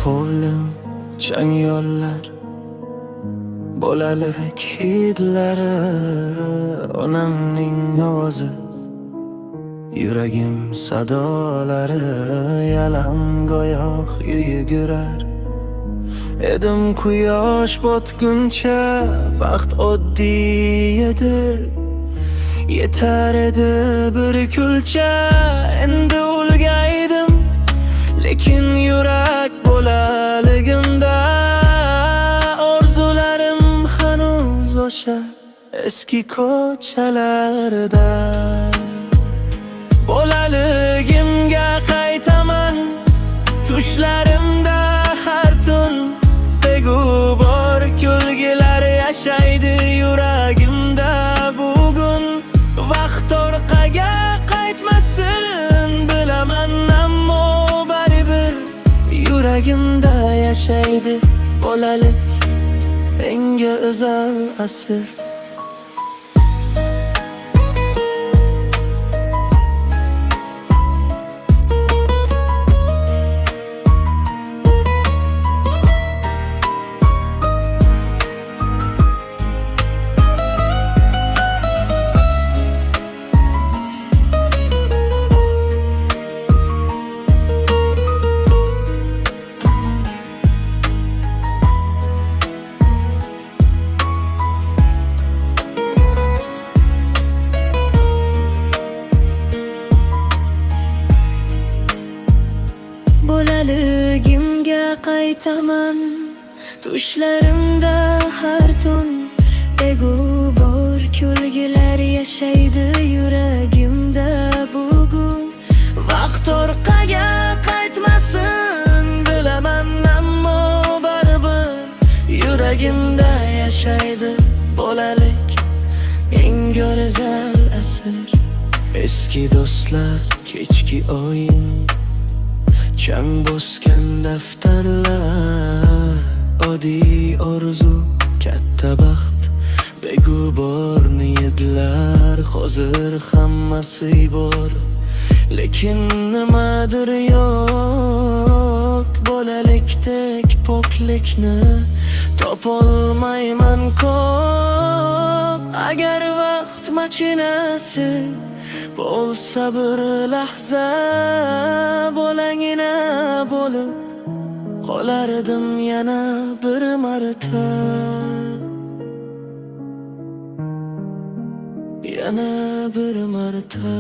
hovlim chang yo'llar, bolalik hidlari, onamning ovozi, yuragim sadolari, yalangoyoq yugurar edim quyosh botguncha. Baxt oddiy edi, yetar edi bir kulcha. Endi ulgaydim, lekin yurak bolaligimda orzularim hanuz o'sha eski ko'chalarda. Bolaligimga qaytaman, tushlarimda har tun begu bor kulgilar yashaydi yuragimda bugun. Vaqt orqaga qaytmasin bilaman, ammo baribir yuragimda yashaydi bolalik, menga o'zal asir. Bolaligimga qaytaman, tushlarimda har tun egu bor kulgilar yashaydi yuragimda bugun. Vaqt orqaga qaytmasin bilaman, ammo baribir yuragimda yashaydi bolalik, eng go'zal asr. Eski do'stlar, kechki o'yin, chang bosgan daftarlar, oddiy orzu, katta baxt, begu bor niyatlar. Hozir hammasi bor, lekin nimadir yo'q. Bolalikdek poklikni topolmayman ko'p. Agar vaqt mashinasi bo'lsa bir lahza, bolangina bo'lib qolardim yana bir marta, yana bir marta.